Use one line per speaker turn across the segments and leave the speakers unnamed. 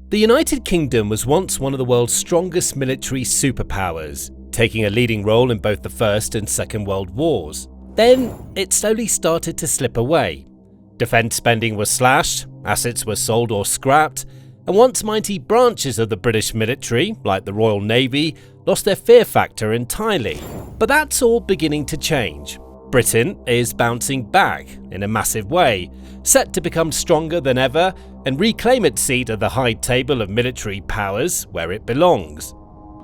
The United Kingdom was once one of the world's strongest military superpowers, taking a leading role in both the First and Second World Wars. Then, it slowly started to slip away. Defence spending was slashed, assets were sold or scrapped, and once mighty branches of the British military, like the Royal Navy, lost their fear factor entirely. But that's all beginning to change. Britain is bouncing back in a massive way, set to become stronger than ever and reclaim its seat at the high table of military powers where it belongs.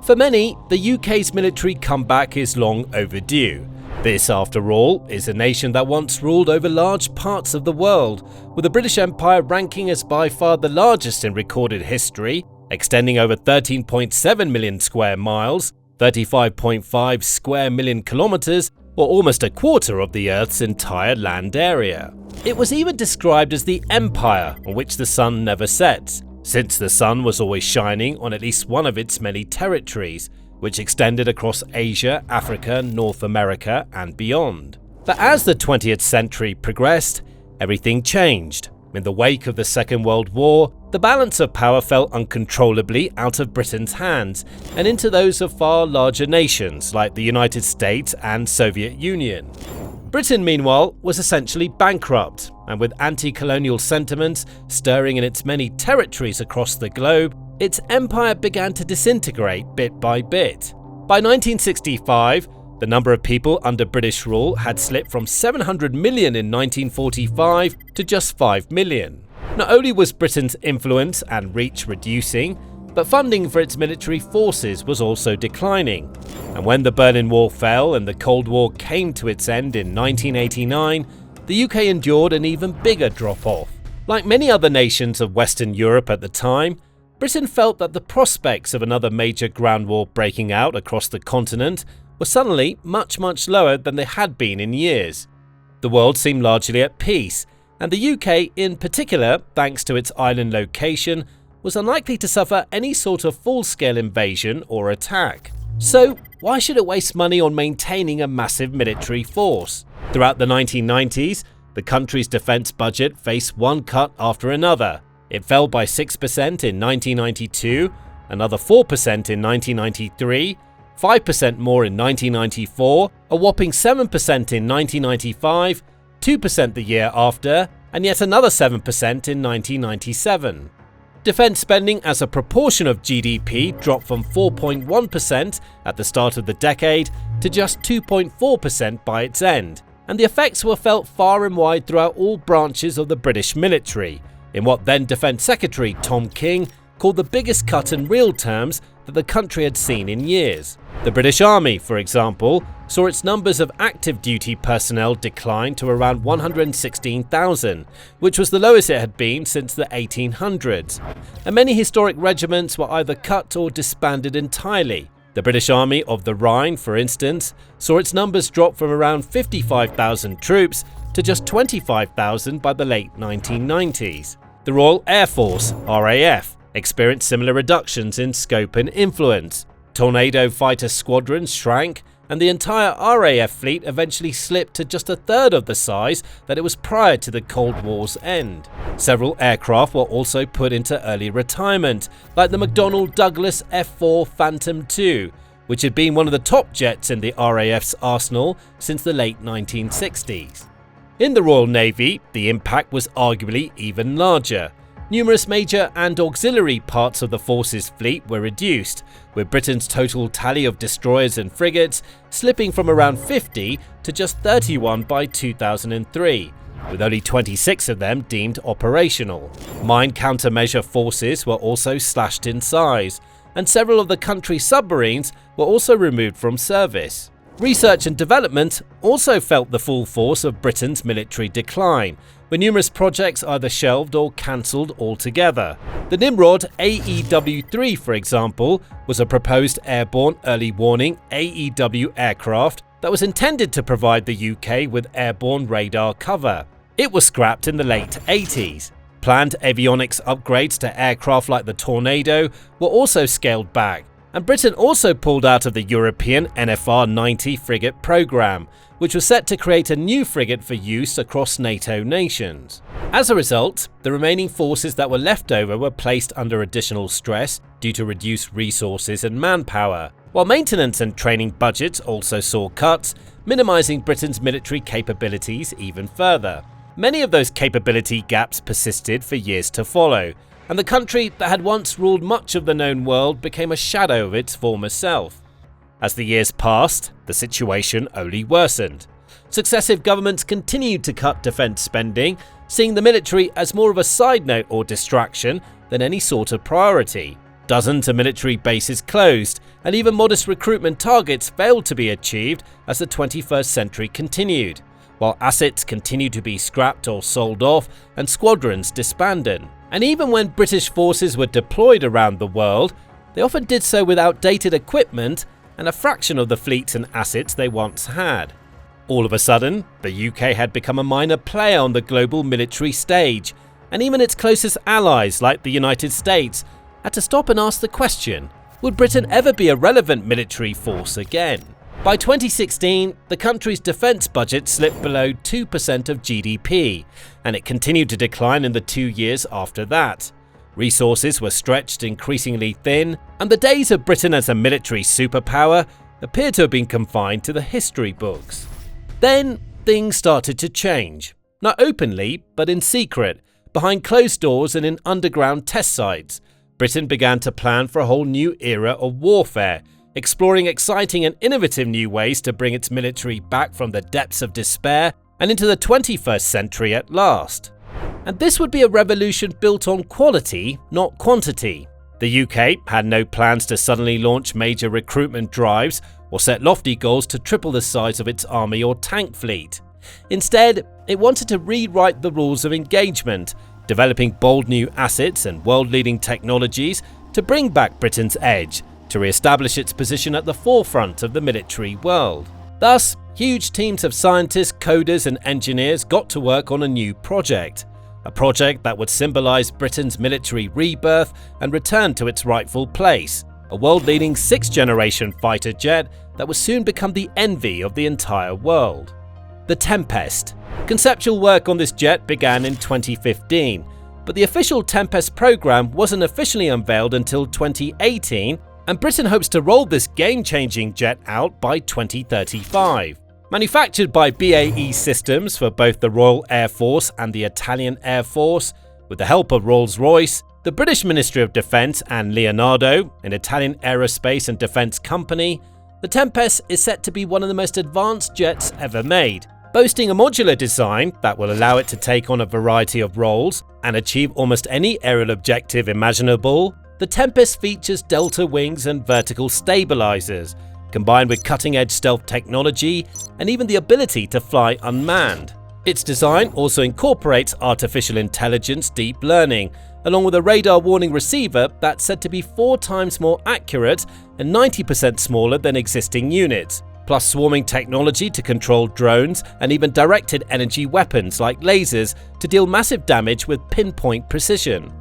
For many, the UK's military comeback is long overdue. This, after all, is a nation that once ruled over large parts of the world, with the British Empire ranking as by far the largest in recorded history, extending over 13.7 million square miles, 35.5 square million kilometres, or almost a quarter of the Earth's entire land area. It was even described as the empire on which the sun never sets, since the sun was always shining on at least one of its many territories, which extended across Asia, Africa, North America, and beyond. But as the 20th century progressed, everything changed. In the wake of the Second World War, the balance of power fell uncontrollably out of Britain's hands and into those of far larger nations like the United States and Soviet Union. Britain, meanwhile, was essentially bankrupt, and with anti-colonial sentiments stirring in its many territories across the globe, its empire began to disintegrate bit by bit. By 1965, the number of people under British rule had slipped from 700 million in 1945 to just 5 million. Not only was Britain's influence and reach reducing, but funding for its military forces was also declining. And when the Berlin Wall fell and the Cold War came to its end in 1989, the UK endured an even bigger drop-off. Like many other nations of Western Europe at the time, Britain felt that the prospects of another major ground war breaking out across the continent were suddenly much lower than they had been in years. The world seemed largely at peace, and the UK in particular, thanks to its island location, was unlikely to suffer any sort of full-scale invasion or attack. So why should it waste money on maintaining a massive military force? Throughout the 1990s, the country's defence budget faced one cut after another. It fell by 6% in 1992, another 4% in 1993, 5% more in 1994, a whopping 7% in 1995, 2% the year after, and yet another 7% in 1997. Defence spending as a proportion of GDP dropped from 4.1% at the start of the decade to just 2.4% by its end, and the effects were felt far and wide throughout all branches of the British military, in what then Defence Secretary Tom King called the biggest cut in real terms that the country had seen in years. The British Army, for example, saw its numbers of active duty personnel decline to around 116,000, which was the lowest it had been since the 1800s, and many historic regiments were either cut or disbanded entirely. The British Army of the Rhine, for instance, saw its numbers drop from around 55,000 troops to just 25,000 by the late 1990s. The Royal Air Force, RAF, experienced similar reductions in scope and influence. Tornado fighter squadrons shrank, and the entire RAF fleet eventually slipped to just a third of the size that it was prior to the Cold War's end. Several aircraft were also put into early retirement, like the McDonnell Douglas F-4 Phantom II, which had been one of the top jets in the RAF's arsenal since the late 1960s. In the Royal Navy, the impact was arguably even larger. Numerous major and auxiliary parts of the force's fleet were reduced, with Britain's total tally of destroyers and frigates slipping from around 50 to just 31 by 2003, with only 26 of them deemed operational. Mine countermeasure forces were also slashed in size, and several of the country's submarines were also removed from service. Research and development also felt the full force of Britain's military decline, with numerous projects either shelved or cancelled altogether. The Nimrod AEW-3, for example, was a proposed airborne early warning AEW aircraft that was intended to provide the UK with airborne radar cover. It was scrapped in the late 80s. Planned avionics upgrades to aircraft like the Tornado were also scaled back, And Britain also pulled out of the European NFR-90 frigate programme, which was set to create a new frigate for use across NATO nations. As a result, the remaining forces that were left over were placed under additional stress due to reduced resources and manpower, while maintenance and training budgets also saw cuts, minimising Britain's military capabilities even further. Many of those capability gaps persisted for years to follow, and the country that had once ruled much of the known world became a shadow of its former self. As the years passed, the situation only worsened. Successive governments continued to cut defence spending, seeing the military as more of a side note or distraction than any sort of priority. Dozens of military bases closed, and even modest recruitment targets failed to be achieved as the 21st century continued, while assets continued to be scrapped or sold off and squadrons disbanded. And even when British forces were deployed around the world, they often did so with outdated equipment and a fraction of the fleets and assets they once had. All of a sudden, the UK had become a minor player on the global military stage, and even its closest allies like the United States had to stop and ask the question, would Britain ever be a relevant military force again? By 2016, the country's defence budget slipped below 2% of GDP, and it continued to decline in the 2 years after that. Resources were stretched increasingly thin, and the days of Britain as a military superpower appeared to have been confined to the history books. Then, things started to change. Not openly, but in secret, behind closed doors and in underground test sites. Britain began to plan for a whole new era of warfare, exploring exciting and innovative new ways to bring its military back from the depths of despair and into the 21st century at last. And this would be a revolution built on quality, not quantity. The UK had no plans to suddenly launch major recruitment drives or set lofty goals to triple the size of its army or tank fleet. Instead, it wanted to rewrite the rules of engagement, developing bold new assets and world-leading technologies to bring back Britain's edge, to re-establish its position at the forefront of the military world. Thus, huge teams of scientists, coders and engineers got to work on a new project. A project that would symbolise Britain's military rebirth and return to its rightful place. A world-leading 6th-generation fighter jet that would soon become the envy of the entire world. The Tempest. Conceptual work on this jet began in 2015, but the official Tempest program wasn't officially unveiled until 2018, and Britain hopes to roll this game-changing jet out by 2035. Manufactured by BAE Systems for both the Royal Air Force and the Italian Air Force, with the help of Rolls-Royce, the British Ministry of Defence and Leonardo, an Italian aerospace and defence company, the Tempest is set to be one of the most advanced jets ever made. Boasting a modular design that will allow it to take on a variety of roles and achieve almost any aerial objective imaginable, the Tempest features delta wings and vertical stabilizers, combined with cutting-edge stealth technology and even the ability to fly unmanned. Its design also incorporates artificial intelligence deep learning, along with a radar warning receiver that's said to be 4 times more accurate and 90% smaller than existing units, plus swarming technology to control drones and even directed energy weapons like lasers to deal massive damage with pinpoint precision.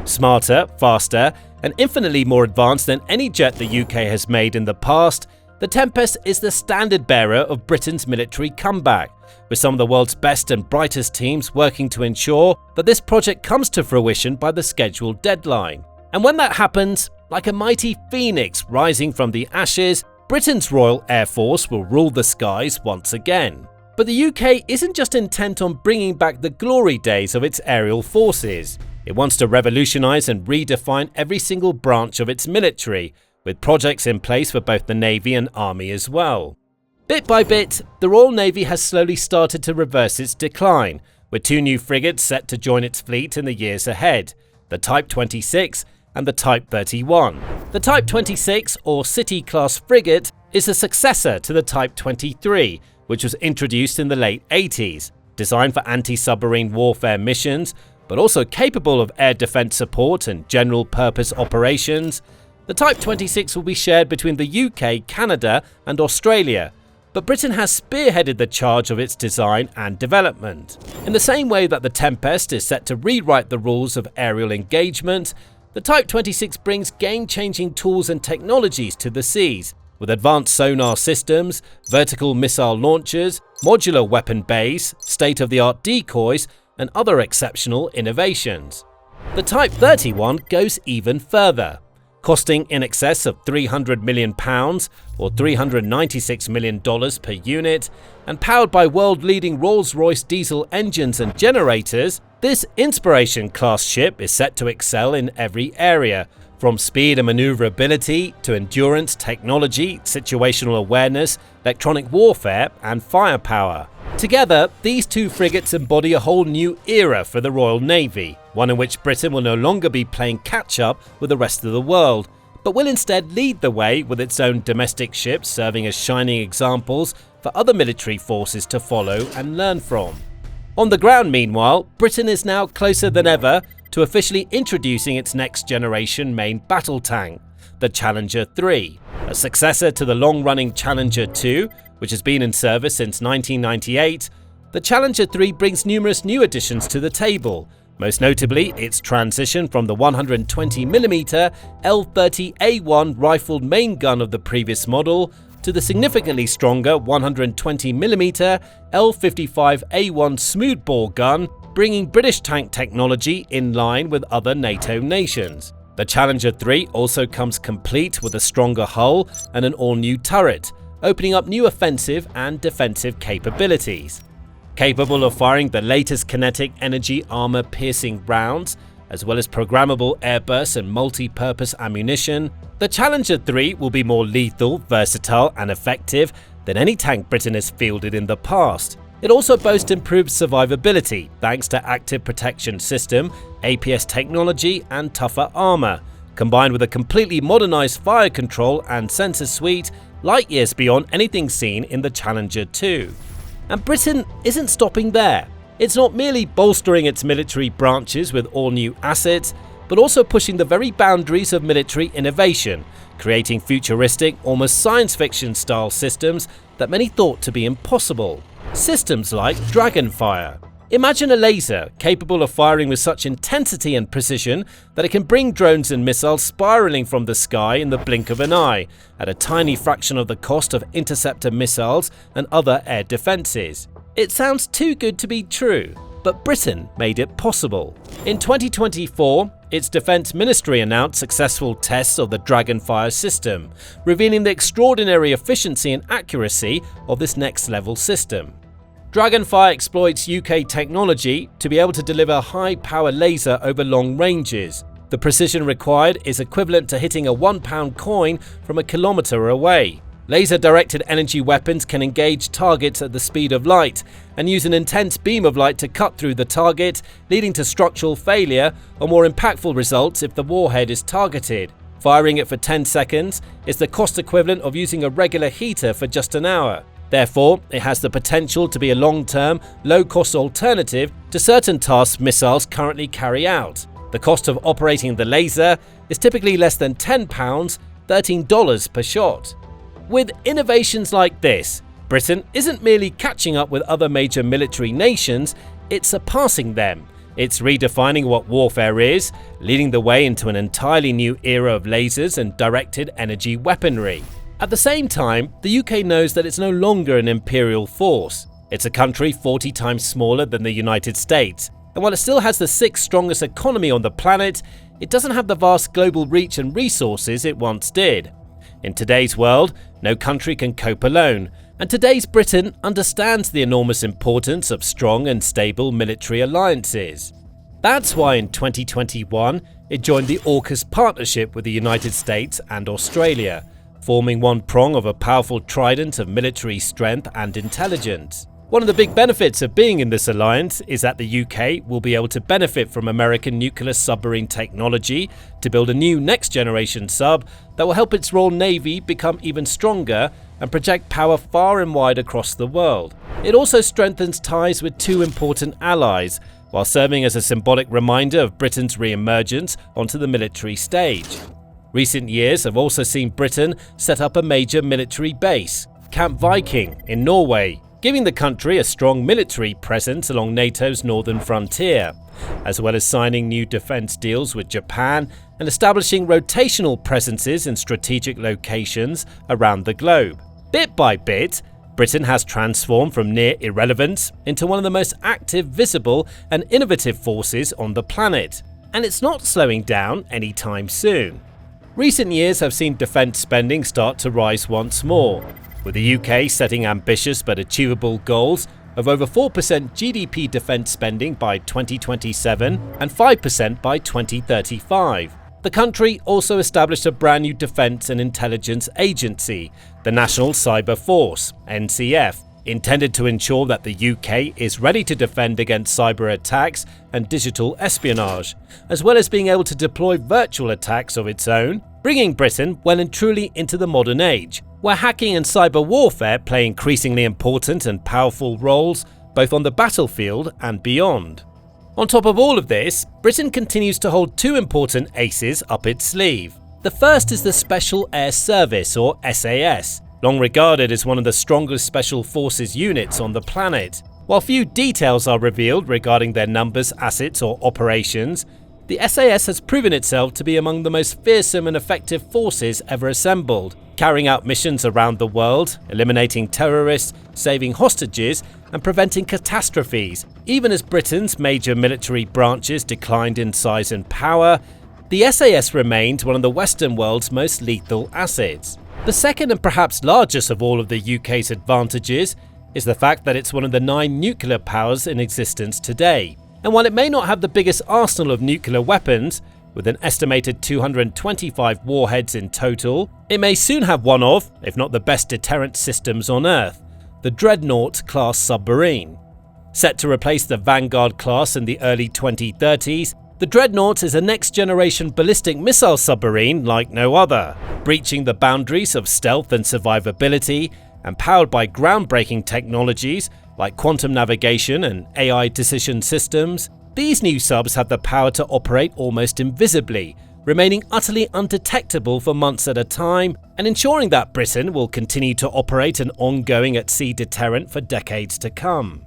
Smarter, faster, and infinitely more advanced than any jet the UK has made in the past, the Tempest is the standard bearer of Britain's military comeback, with some of the world's best and brightest teams working to ensure that this project comes to fruition by the scheduled deadline. And when that happens, like a mighty phoenix rising from the ashes, Britain's Royal Air Force will rule the skies once again. But the UK isn't just intent on bringing back the glory days of its aerial forces. It wants to revolutionise and redefine every single branch of its military, with projects in place for both the Navy and Army as well. Bit by bit, the Royal Navy has slowly started to reverse its decline, with 2 new frigates set to join its fleet in the years ahead, the Type 26 and the Type 31. The Type 26, or City-class frigate, is a successor to the Type 23, which was introduced in the late 80s, designed for anti-submarine warfare missions, but also capable of air defence support and general-purpose operations. The Type 26 will be shared between the UK, Canada and Australia, but Britain has spearheaded the charge of its design and development. In the same way that the Tempest is set to rewrite the rules of aerial engagement, The Type 26 brings game-changing tools and technologies to the seas, with advanced sonar systems, vertical missile launchers, modular weapon bays, state-of-the-art decoys, and other exceptional innovations. The Type 31 goes even further. Costing in excess of £300 million or $396 million per unit, and powered by world-leading Rolls-Royce diesel engines and generators, this Inspiration-class ship is set to excel in every area, from speed and maneuverability to endurance, technology, situational awareness, electronic warfare, and firepower. Together, these two frigates embody a whole new era for the Royal Navy, one in which Britain will no longer be playing catch-up with the rest of the world, but will instead lead the way with its own domestic ships serving as shining examples for other military forces to follow and learn from. On the ground, meanwhile, Britain is now closer than ever to officially introducing its next-generation main battle tank, the Challenger 3, a successor to the long-running Challenger 2, which has been in service since 1998. The Challenger 3 brings numerous new additions to the table, most notably its transition from the 120mm L30A1 rifled main gun of the previous model to the significantly stronger 120mm L55A1 smoothbore gun, bringing British tank technology in line with other NATO nations. The Challenger 3 also comes complete with a stronger hull and an all-new turret, opening up new offensive and defensive capabilities. Capable of firing the latest kinetic energy armor-piercing rounds, as well as programmable airburst and multi-purpose ammunition, the Challenger 3 will be more lethal, versatile, and effective than any tank Britain has fielded in the past. It also boasts improved survivability thanks to active protection system, APS technology, and tougher armor, combined with a completely modernized fire control and sensor suite light years beyond anything seen in the Challenger 2. And Britain isn't stopping there. It's not merely bolstering its military branches with all new assets, but also pushing the very boundaries of military innovation, creating futuristic, almost science fiction style systems that many thought to be impossible. Systems like Dragonfire. Imagine a laser capable of firing with such intensity and precision that it can bring drones and missiles spiraling from the sky in the blink of an eye, at a tiny fraction of the cost of interceptor missiles and other air defenses. It sounds too good to be true, but Britain made it possible. In 2024, its Defence Ministry announced successful tests of the Dragonfire system, revealing the extraordinary efficiency and accuracy of this next-level system. Dragonfire exploits UK technology to be able to deliver high-power laser over long ranges. The precision required is equivalent to hitting a £1 coin from a kilometre away. Laser-directed energy weapons can engage targets at the speed of light and use an intense beam of light to cut through the target, leading to structural failure or more impactful results if the warhead is targeted. Firing it for 10 seconds is the cost equivalent of using a regular heater for just an hour. Therefore, it has the potential to be a long-term, low-cost alternative to certain tasks missiles currently carry out. The cost of operating the laser is typically less than £10, $13 per shot. With innovations like this, Britain isn't merely catching up with other major military nations, it's surpassing them. It's redefining what warfare is, leading the way into an entirely new era of lasers and directed energy weaponry. At the same time, the UK knows that it's no longer an imperial force. It's a country 40 times smaller than the United States, and while it still has the 6th strongest economy on the planet, it doesn't have the vast global reach and resources it once did. In today's world, no country can cope alone, and today's Britain understands the enormous importance of strong and stable military alliances. That's why in 2021, it joined the AUKUS partnership with the United States and Australia, forming one prong of a powerful trident of military strength and intelligence. One of the big benefits of being in this alliance is that the UK will be able to benefit from American nuclear submarine technology to build a new next-generation sub that will help its Royal Navy become even stronger and project power far and wide across the world. It also strengthens ties with two important allies, while serving as a symbolic reminder of Britain's re-emergence onto the military stage. Recent years have also seen Britain set up a major military base, Camp Viking in Norway, giving the country a strong military presence along NATO's northern frontier, as well as signing new defence deals with Japan and establishing rotational presences in strategic locations around the globe. Bit by bit, Britain has transformed from near irrelevance into one of the most active, visible and innovative forces on the planet, and it's not slowing down anytime soon. Recent years have seen defence spending start to rise once more, with the UK setting ambitious but achievable goals of over 4% GDP defence spending by 2027 and 5% by 2035. The country also established a brand new defence and intelligence agency, the National Cyber Force (NCF), intended to ensure that the UK is ready to defend against cyber attacks and digital espionage, as well as being able to deploy virtual attacks of its own, bringing Britain well and truly into the modern age, where hacking and cyber warfare play increasingly important and powerful roles both on the battlefield and beyond. On top of all of this, Britain continues to hold two important aces up its sleeve. The first is the Special Air Service, or SAS, long regarded as one of the strongest special forces units on the planet. While few details are revealed regarding their numbers, assets or operations, the SAS has proven itself to be among the most fearsome and effective forces ever assembled, carrying out missions around the world, eliminating terrorists, saving hostages and preventing catastrophes. Even as Britain's major military branches declined in size and power, the SAS remained one of the Western world's most lethal assets. The second and perhaps largest of all of the UK's advantages is the fact that it's one of the 9 nuclear powers in existence today. And while it may not have the biggest arsenal of nuclear weapons, with an estimated 225 warheads in total, it may soon have one of, if not the best deterrent systems on Earth, the Dreadnought-class submarine. Set to replace the Vanguard class in the early 2030s, the Dreadnought is a next-generation ballistic missile submarine like no other, breaching the boundaries of stealth and survivability, and powered by groundbreaking technologies like quantum navigation and AI decision systems. These new subs have the power to operate almost invisibly, remaining utterly undetectable for months at a time, and ensuring that Britain will continue to operate an ongoing at-sea deterrent for decades to come.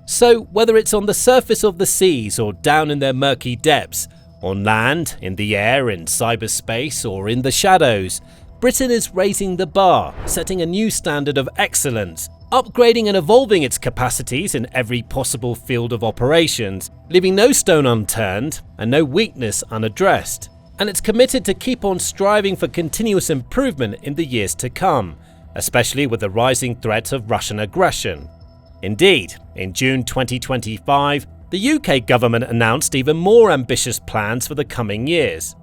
So, whether it's on the surface of the seas or down in their murky depths, on land, in the air, in cyberspace, or in the shadows, Britain is raising the bar, setting a new standard of excellence, upgrading and evolving its capacities in every possible field of operations, leaving no stone unturned and no weakness unaddressed. And it's committed to keep on striving for continuous improvement in the years to come, especially with the rising threat of Russian aggression. Indeed, in June 2025, the UK government announced even more ambitious plans for the coming years.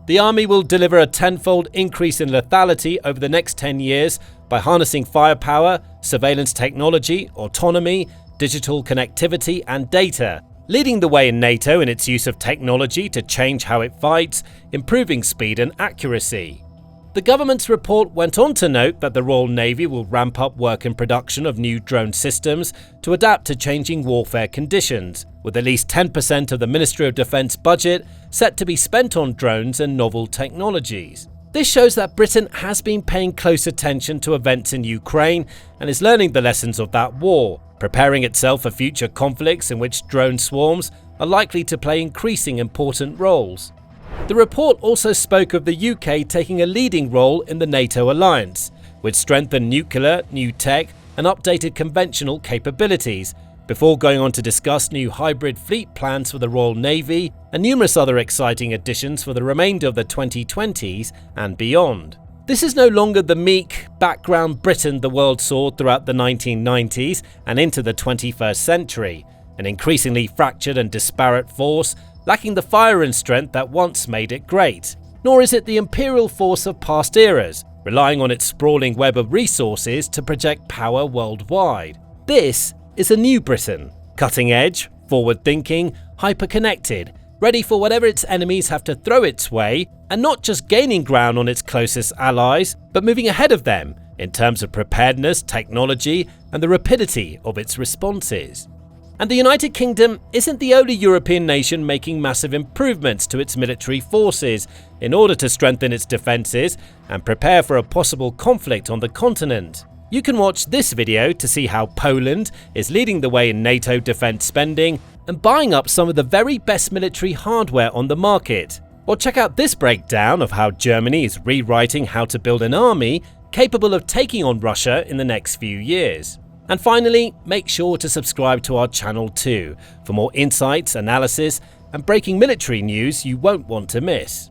The army will deliver a tenfold increase in lethality over the next 10 years by harnessing firepower, surveillance technology, autonomy, digital connectivity and data, leading the way in NATO in its use of technology to change how it fights, improving speed and accuracy. The government's report went on to note that the Royal Navy will ramp up work and production of new drone systems to adapt to changing warfare conditions, with at least 10% of the Ministry of Defence budget set to be spent on drones and novel technologies. This shows that Britain has been paying close attention to events in Ukraine and is learning the lessons of that war, preparing itself for future conflicts in which drone swarms are likely to play increasing important roles. The report also spoke of the UK taking a leading role in the NATO alliance, with strengthened nuclear, new tech and updated conventional capabilities, before going on to discuss new hybrid fleet plans for the Royal Navy and numerous other exciting additions for the remainder of the 2020s and beyond. This is no longer the meek, background Britain the world saw throughout the 1990s and into the 21st century, an increasingly fractured and disparate force lacking the fire and strength that once made it great. Nor is it the imperial force of past eras, relying on its sprawling web of resources to project power worldwide. This is a new Britain, cutting edge, forward-thinking, hyper-connected, ready for whatever its enemies have to throw its way, and not just gaining ground on its closest allies, but moving ahead of them in terms of preparedness, technology, and the rapidity of its responses. And the United Kingdom isn't the only European nation making massive improvements to its military forces in order to strengthen its defences and prepare for a possible conflict on the continent. You can watch this video to see how Poland is leading the way in NATO defense spending and buying up some of the very best military hardware on the market. Or check out this breakdown of how Germany is rewriting how to build an army capable of taking on Russia in the next few years. And finally, make sure to subscribe to our channel too, for more insights, analysis, and breaking military news you won't want to miss.